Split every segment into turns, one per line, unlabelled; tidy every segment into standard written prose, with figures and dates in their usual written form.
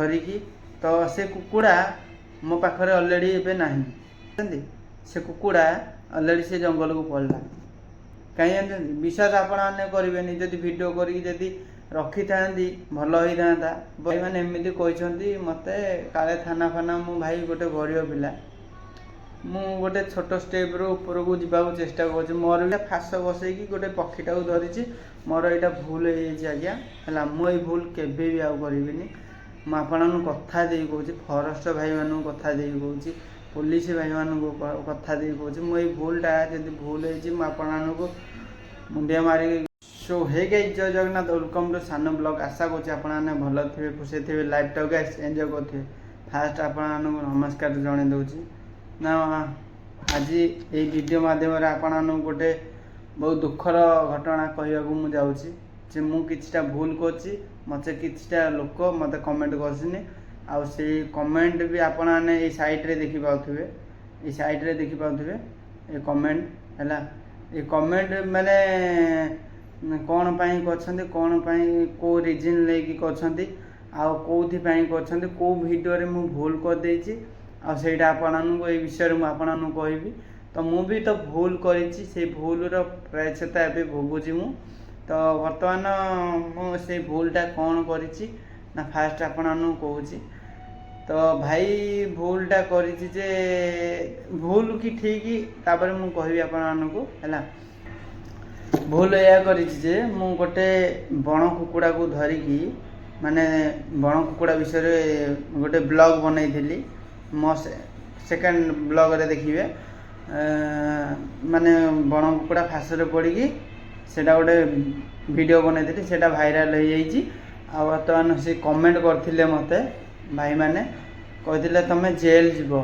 धरिकी तो से कुकुड़ा मो पाखरे ऑलरेडी एबे नहीं से कुकुड़ा ऑलरेडी से जंगल को पड़ला कहीं जानते विश्वास आपने करेंगे जदि वीडियो करी रखी था भल होता भाई मैंने एमती कहते मत काले थाना फाना मो भाई गोटे गरीब पिला मु गोटे छोट स्टेप रू ऊपर को जावाक चेष्टा कर मोर भी फास बसैकी गोटे पक्षीटा को धरी मोर यहाँ भूल हो आज्ञा है मुझे भूल केवे भी आउ करी मुझे कथा दे कौच फरेस्ट भाई मान कथा दे कौच पुलिस भाई मान कथा दे कौच मुझे भूलटा जब भूल हो मुंडिया मारी सो हे गाइस जय जगन्नाथ वेलकम टू सान ब्लॉग आशा कर भल थे खुशी थे लाइफ टाक एंजॉय करेंगे फास्ट आपण नमस्कार जन दूसरी ना आज ये वीडियो माध्यम आपण गोटे बहुत दुखर घटना कहवाक मुझे जाऊँगी मु किछिटा भूल करछि मते किछिटा लोक मते कमेंट करछिनि आ से कमेंट भी आपण माने ए साइट रे देखि पाउथिबे ए साइट रे देखि पाउथिबे ए कमेंट हैला ए कमेंट माने कौन पाई करछन्ती कौन पाई को रीजन लेकी करछन्ती आ कोथि पाई करछन्ती को वीडियो रे मु भूल कर देछि आ सेटा आपननु ए विषय रे मु आपननु कहबी तो मु भी तो भूल करिछि से भूल रो प्रायश्चित्त एबे भोगुछि मु तो वर्तमान मु से भूलटा कौन करिछि ना फास्ट आपननु कहूछि तो भाई भूलटा करिछि जे भूल कि ठीक तापर मु कहबी आपननु हैला भूल या करिछि जे मु गोटे बण कुकुड़ा को धरिकी माने बण कुकुड़ा विषय रे गोटे ब्लॉग बनैथिली मो सेकंड ब्लॉग रे देखिबे माने बण कुकुड़ा फासरे पड़ी सेटा गोटे वीडियो बनैथिली सेटा भाइराल हो जाइछि आ वर्तमान से कमेंट करथिले मते भाई माने कहथिले तमे जेल जीवो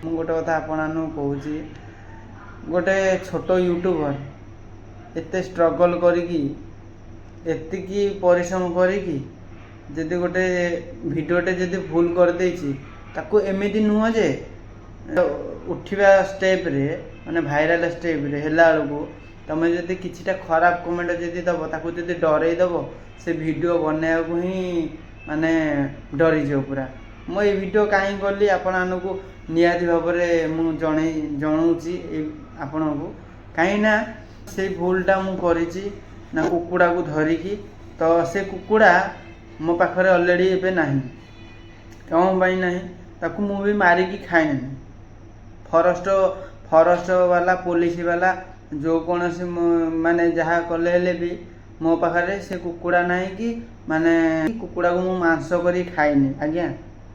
मु गोटे कथा आपनानु कहूछि गोटे छोट यूट्यूबर एते स्ट्रगल करिकी एतिकी परिश्रम करिकी जदि गोटे वीडियोटे जदि भूल कर देछि ताको एमिति नुह जे उठिबा स्टेप रे माने भाइराल स्टेप रे हेला बेलू तमे जदि किछिटा खराब कमेंट जदि दबो ताको जदि डरै दबो से वीडियो बनाया को ही माने डरी जो पूरा मो ये वीडियो काई करली आपनको नियाति भाव में मु जणाऊँगी आपको कहीं ना से भूलटा मु करिछि ना कुकुड़ा को धरिकी तो से कुकुड़ा मो पाखरे ऑलरेडी एबे नहीं कौन पाई नहीं ताकू मु भी मारिकी खाएनी फरेस्ट वाला पुलिस वाला जो कौन से माने जहाँ कले भी मो पाखरे से कुकुड़ा नहीं कि माने कुकुड़ा को मु मांस करी खाएनी आज्ञा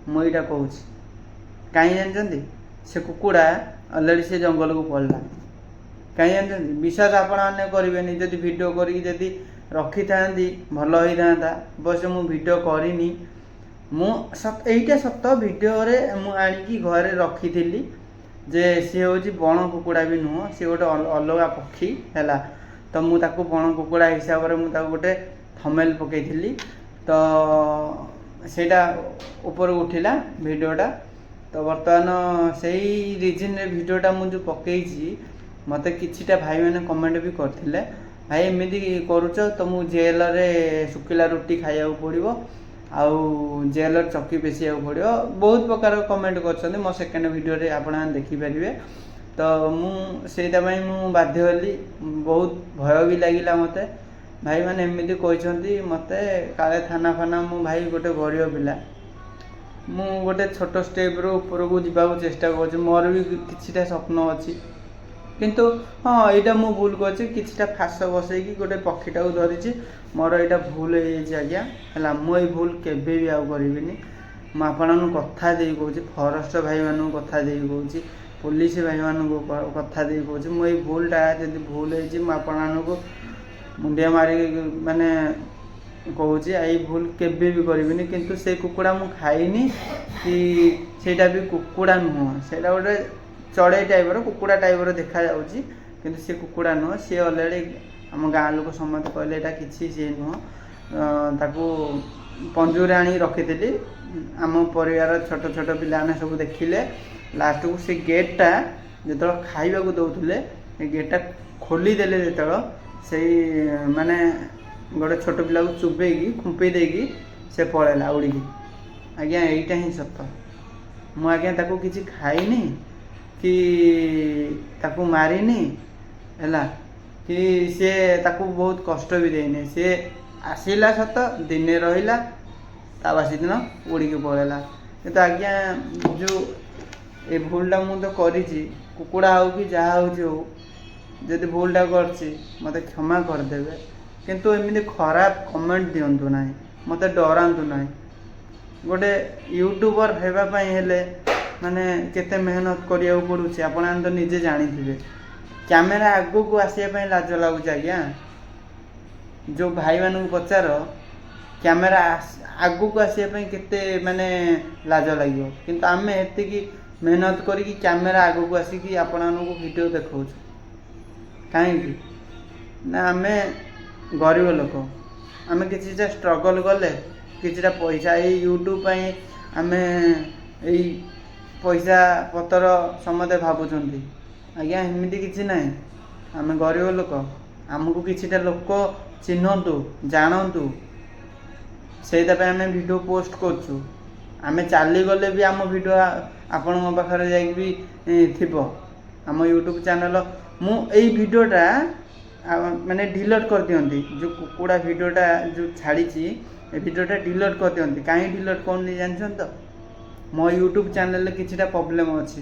मु यहाँ कहूँ कहीं जानते से कुकुड़ा ऑलरेडी से जंगल को पड़ला कहीं जानते विश्वास आपने करेंगे जदि वीडियो करी रखी था भल होता अवश्य मु वीडियो करनी मुझा सत वीडियो रे मु आनिकी घरे रखी थी जे सी हूँ बण कुकुड़ा भी नुह सी गोटे अलग पक्षी है तो मुझे बण कुकुड़ा हिसाब से मुझे गोटे थंबनेल पकई तो सेटा ऊपर उठिला वीडियोटा तो बर्तमान से ही रिजन वीडियोटा मुझे पकई मत किछिटा भाई मैंने कमेंट भी करथिले भाई एमती करुच तो मु जेल रे सुखिला रुटी खाइया पड़ो आउ जेल चक्की पेशिया पड़ो बहुत प्रकार कमेंट कर मो सेकेंड वीडियो रे आप देखिपारे तो मुझे मु बाध्य हली बहुत भय भी लगिला मत भाई मैंने एमती कहते मत काले थाना फाना मो भाई गोटे गरीब पिला मु गोटे छोट स्टेप रू ऊपर को जावाक चेष्टा कर मोर भी किछिटा स्वप्न अच्छी किंतु हाँ यहाँ मु भूल कर फास बसैकी गोटे पक्षीटा को धरी मोर यहाँ भूल हो आज्ञा है मुझे भूल केवे भी आउ करी मुझे कथा दे कौच फरेस्ट भाई मान कथा दे कौच पुलिस भाई मान कथा दे कौच मुझे भूलटा जब भूल हो मुंडिया मारी माने कहूँ आई भूल केवे भी करी किंतु से कुकुड़ा मु खाइनी कि सेटा भी कुकुड़ा नुह से गोटे चढ़ई टाइपर कुकुड़ा टाइपर देखा जाऊँगी किंतु से कुकुड़ा नुह सी ऑलरेडी आम गाँ लोक समझ कहले यहाँ कि सी नुह ताकू पंजूरे आनी रखी आम परिवार छोट छोट पिलाने सब देखिले लास्ट को से गेटा जो खाइबा को दौले गेटा खोलीदेले जो से माने गोटे छोट पिला को चुबेकी खुंपे देकी से पड़ेला उड़ी ଆଜ୍ଞା ଏଇଟା ହିଁ ସତ। ମୁଁ ଆଜ୍ଞା ତାକୁ କିଛି ଖାଇନି କି ତାକୁ ମାରିନି ହେଲା, କି ସିଏ ତାକୁ ବହୁତ କଷ୍ଟ ବି ଦେଇନି। ସିଏ ଆସିଲା ସତ, ଦିନେ ରହିଲା, ତା ବାସି ଦିନ ଉଡ଼ିକି ପଳେଇଲା। କିନ୍ତୁ ଆଜ୍ଞା ଯେଉଁ ଏ ଭୁଲଟା ମୁଁ ତ କରିଛି, କୁକୁଡ଼ା ହେଉ କି ଯାହା ହେଉଛି ହଉ, ଯଦି ଭୁଲଟା କରିଛି ମୋତେ କ୍ଷମା କରିଦେବେ। କିନ୍ତୁ ଏମିତି ଖରାପ କମେଣ୍ଟ ଦିଅନ୍ତୁ ନାହିଁ, ମୋତେ ଡରାନ୍ତୁ ନାହିଁ। ଗୋଟେ ୟୁଟ୍ୟୁବର ହେବା ପାଇଁ ହେଲେ ମାନେ କେତେ ମେହନତ କରିବାକୁ ପଡ଼ୁଛି ଆପଣ ତ ନିଜେ ଜାଣିଥିବେ। କ୍ୟାମେରା ଆଗକୁ ଆସିବା ପାଇଁ ଲାଜ ଲାଗୁଛି ଆଜ୍ଞା। ଯେଉଁ ଭାଇମାନଙ୍କୁ ପଚାର କ୍ୟାମେରା ଆଗକୁ ଆସିବା ପାଇଁ କେତେ ମାନେ ଲାଜ ଲାଗିବ, କିନ୍ତୁ ଆମେ ଏତିକି ମେହନତ କରିକି କ୍ୟାମେରା ଆଗକୁ ଆସିକି ଆପଣମାନଙ୍କୁ ଭିଡ଼ିଓ ଦେଖାଉଛୁ। କାହିଁକି ନା ଆମେ ଗରିବ ଲୋକ, ଆମେ କିଛିଟା ଷ୍ଟ୍ରଗଲ୍ କଲେ କିଛିଟା ପଇସା ଏଇ ୟୁଟ୍ୟୁବ୍ ପାଇଁ ଆମେ ଏଇ ପଇସା ପତ୍ର ସମସ୍ତେ ଭାବୁଛନ୍ତି। ଆଜ୍ଞା ଏମିତି କିଛି ନାହିଁ, ଆମେ ଗରିବ ଲୋକ, ଆମକୁ କିଛିଟା ଲୋକ ଚିହ୍ନନ୍ତୁ, ଜାଣନ୍ତୁ, ସେଇଥିପାଇଁ ଆମେ ଭିଡ଼ିଓ ପୋଷ୍ଟ କରୁଛୁ। ଆମେ ଚାଲିଗଲେ ବି ଆମ ଭିଡ଼ିଓ ଆପଣଙ୍କ ପାଖରେ ଯାଇକି ବି ଥିବ ଆମ ୟୁଟ୍ୟୁବ୍ ଚ୍ୟାନେଲ୍। ମୁଁ ଏଇ ଭିଡ଼ିଓଟା ମାନେ ଡିଲିଟ୍ କରିଦିଅନ୍ତି, ଯେଉଁ କୁକୁଡ଼ା ଭିଡ଼ିଓଟା ଯେଉଁ ଛାଡ଼ିଛି ଏ ଭିଡ଼ିଓଟା ଡିଲିଟ୍ କରିଦିଅନ୍ତି। କାହିଁ ଡିଲିଟ୍ କରୁନି ଜାଣିଛନ୍ତି ତ? ମୋ ୟୁଟ୍ୟୁବ୍ ଚ୍ୟାନେଲ୍ରେ କିଛିଟା ପ୍ରୋବ୍ଲେମ୍ ଅଛି।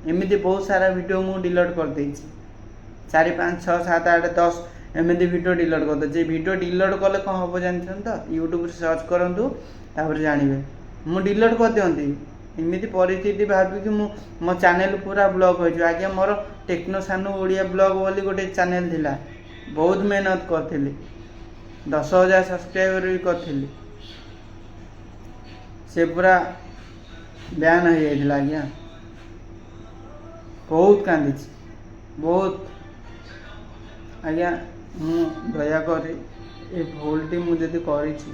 ଏମିତି ବହୁତ ସାରା ଭିଡ଼ିଓ ମୁଁ ଡିଲିଟ୍ କରିଦେଇଛି, 4, 5, 6, 7, 8, 10 ଏମିତି ଭିଡ଼ିଓ ଡିଲିଟ୍ କରିଦେଉଛି। ଏ ଭିଡ଼ିଓ ଡିଲିଟ୍ କଲେ କ'ଣ ହେବ ଜାଣିଛନ୍ତି ତ? ୟୁଟ୍ୟୁବ୍ରେ ସର୍ଚ୍ଚ କରନ୍ତୁ, ତାପରେ ଜାଣିବେ। ମୁଁ ଡିଲିଟ୍ କରିଦିଅନ୍ତି, ଏମିତି ପରିସ୍ଥିତି ଭାବିକି ମୁଁ ମୋ ଚ୍ୟାନେଲ୍ ପୁରା ବ୍ଲକ୍ ହୋଇଯିବ। ଆଜ୍ଞା ମୋର ଟେକ୍ନୋ ସାନୁ ଓଡ଼ିଆ ବ୍ଲଗ୍ ବୋଲି ଗୋଟେ ଚ୍ୟାନେଲ୍ ଥିଲା, ବହୁତ ମେହନତ କରିଥିଲି, 10,000 ସବସ୍କ୍ରାଇବର୍ ବି କରିଥିଲି, ସେ ପୁରା ବ୍ୟାନ୍ ହେଇଯାଇଥିଲା। ଆଜ୍ଞା ବହୁତ କାନ୍ଦିଛି, ବହୁତ। ଆଜ୍ଞା ମୁଁ ଦୟାକରି ଏ ଭୁଲଟି ମୁଁ ଯଦି କରିଛି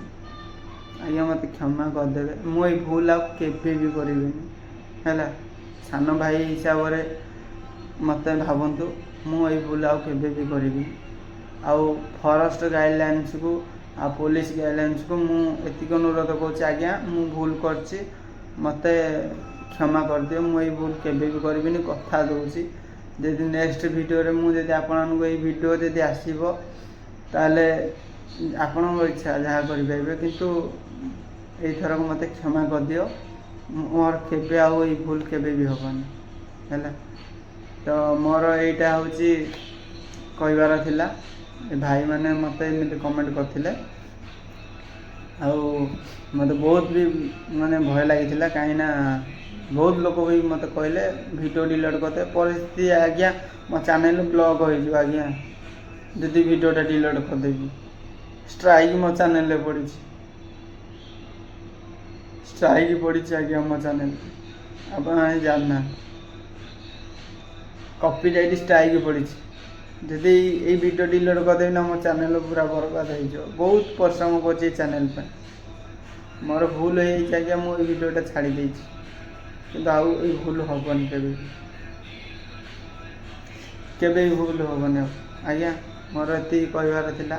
ଆଜ୍ଞା ମୋତେ କ୍ଷମା କରିଦେବେ। ମୁଁ ଏଇ ଭୁଲ ଆଉ କେବେ ବି କରିବିନି ହେଲା। ସାନ ଭାଇ ହିସାବରେ ମୋତେ ଭାବନ୍ତୁ, ମୁଁ ଏଇ ଭୁଲ ଆଉ କେବେ ବି କରିବିନି। ଆଉ ଫରେଷ୍ଟ ଗାଇଡ଼ଲାଇନ୍ସକୁ ଆଉ ପୋଲିସ ଗାଇଡ଼ଲାଇନ୍ସକୁ ମୁଁ ଏତିକି ଅନୁରୋଧ କରୁଛି, ଆଜ୍ଞା ମୁଁ ଭୁଲ କରିଛି, ମୋତେ କ୍ଷମା କରିଦିଅ। ମୁଁ ଏଇ ଭୁଲ କେବେ ବି କରିବିନି, କଥା ଦେଉଛି। ଯଦି ନେକ୍ସଟ ଭିଡ଼ିଓରେ ମୁଁ ଯଦି ଆପଣଙ୍କୁ ଏଇ ଭିଡ଼ିଓ ଯଦି ଆସିବ ତାହେଲେ ଆପଣଙ୍କ ଇଚ୍ଛା ଯାହା କରିପାରିବେ, କିନ୍ତୁ ଏଇଥରକ ମୋତେ କ୍ଷମା କରିଦିଅ। ମୋର କେବେ ଆଉ ଏଇ ଭୁଲ କେବେ ବି ହେବନି ହେଲା। ତ ମୋର ଏଇଟା ହେଉଛି କହିବାର ଥିଲା। ଏ ଭାଇମାନେ ମୋତେ ଏମିତି କମେଣ୍ଟ କରିଥିଲେ, ଆଉ ମୋତେ ବହୁତ ବି ମାନେ ଭୟ ଲାଗିଥିଲା। କାହିଁକିନା ବହୁତ ଲୋକ ବି ମୋତେ କହିଲେ ଭିଡ଼ିଓ ଡିଲିଟ୍ କରିଦେ। ପରିସ୍ଥିତି ଆଜ୍ଞା ମୋ ଚ୍ୟାନେଲ୍ ବ୍ଲକ୍ ହୋଇଯିବ ଆଜ୍ଞା ଯଦି ଭିଡ଼ିଓଟା ଡିଲିଟ୍ କରିଦେବି। ଷ୍ଟ୍ରାଇକ୍ ମୋ ଚ୍ୟାନେଲ୍ରେ ପଡ଼ିଛି, ଷ୍ଟ୍ରାଇକ୍ ପଡ଼ିଛି ଆଜ୍ଞା ମୋ ଚ୍ୟାନେଲ୍, ଆପଣ ଜାଣିନାହାନ୍ତି। କପିରାଇଟ୍ ଷ୍ଟ୍ରାଇକ୍ ପଡ଼ିଛି। ଯଦି ଏଇ ଭିଡ଼ିଓ ଡିଲିଟ୍ କରିଦେବି ନା ମୋ ଚ୍ୟାନେଲ୍ ପୁରା ବରବାଦ ହେଇଯିବ। ବହୁତ ପରିଶ୍ରମ କରୁଛି ଏ ଚ୍ୟାନେଲ୍ ପାଇଁ, ମୋର ଭୁଲ ହେଇଯାଇଛି ଆଜ୍ଞା। ମୁଁ ଏଇ ଭିଡ଼ିଓଟା ଛାଡ଼ି ଦେଇଛି, କିନ୍ତୁ ଆଉ ଏଇ ଭୁଲ ହେବନି, କେବେ ବି ଭୁଲ ହେବନି ଆଉ। ଆଜ୍ଞା ମୋର ଏତିକି କହିବାର ଥିଲା,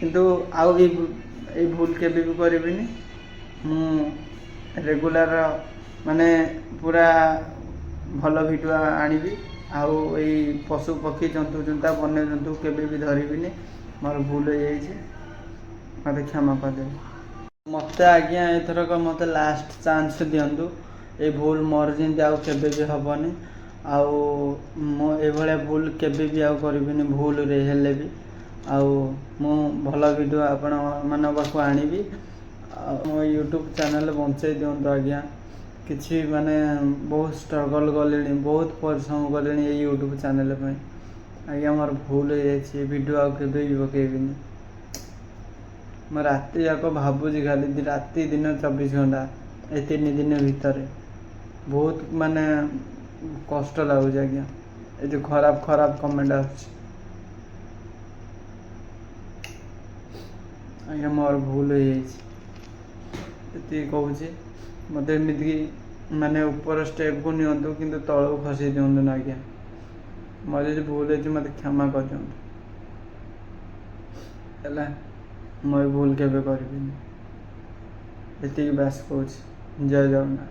କିନ୍ତୁ ଆଉ ଏଇ ଭୁଲ କେବେ ବି କରିବିନି। ମୁଁ ରେଗୁଲାର ମାନେ ପୁରା ଭଲ ଭିଡ଼ିଓ ଆଣିବି। ଆଉ ଏଇ ପଶୁ ପକ୍ଷୀ ଜନ୍ତୁ ଜୁନ୍ତା ବନ୍ୟଜନ୍ତୁ କେବେ ବି ଧରିବିନି। ମୋର ଭୁଲ ହେଇଯାଇଛି, ମୋତେ କ୍ଷମା କରିଦେବେ। ମୋତେ ଆଜ୍ଞା ଏଥରକ ମୋତେ ଲାଷ୍ଟ ଚାନ୍ସ ଦିଅନ୍ତୁ। ଏ ଭୁଲ ମୋର ଯେମିତି ଆଉ କେବେ ବି ହେବନି। ଆଉ ମୁଁ ଏଭଳିଆ ଭୁଲ କେବେ ବି ଆଉ କରିବିନି, ଭୁଲରେ ହେଲେ ବି। ଆଉ ମୁଁ ଭଲ ଭିଡ଼ିଓ ଆପଣମାନଙ୍କ ପାଖକୁ ଆଣିବି। ଆଉ ମୋ ୟୁଟ୍ୟୁବ୍ ଚ୍ୟାନେଲ୍ ବଞ୍ଚେଇ ଦିଅନ୍ତୁ ଆଜ୍ଞା। କିଛି ମାନେ ବହୁତ ଷ୍ଟ୍ରଗଲ୍ କଲିଣି, ବହୁତ ପରିଶ୍ରମ କଲିଣି ଏଇ ୟୁଟ୍ୟୁବ୍ ଚ୍ୟାନେଲ୍ ପାଇଁ। ଆଜ୍ଞା ମୋର ଭୁଲ ହେଇଯାଇଛି, ଏ ଭିଡ଼ିଓ ଆଉ କେବେ ବି ପକାଇବିନି। ମୁଁ ରାତି ଯାକ ଭାବୁଛି, ଖାଲି ରାତି ଦିନ 24 ଘଣ୍ଟା ଏ 3 ଦିନ ଭିତରେ ବହୁତ ମାନେ କଷ୍ଟ ଲାଗୁଛି ଆଜ୍ଞା। ଏ ଯେଉଁ ଖରାପ କମେଣ୍ଟ ଆସୁଛି ଆଜ୍ଞା, ମୋର ଭୁଲ ହେଇଯାଇଛି ଏତିକି କହୁଛି। ମୋତେ ଏମିତିକି ମାନେ ଉପର ଷ୍ଟେପ୍କୁ ନିଅନ୍ତୁ, କିନ୍ତୁ ତଳକୁ ଖସେଇ ଦିଅନ୍ତୁ ନା ଆଜ୍ଞା। ମୋର ଯଦି ଭୁଲ ହେଇଛି ମୋତେ କ୍ଷମା କରିଦିଅନ୍ତୁ ହେଲା। ମୁଁ ଏ ଭୁଲ କେବେ କରିବିନି। ଏତିକି ବାସ୍ କହୁଛି। ଜୟ ଜଗନ୍ନାଥ।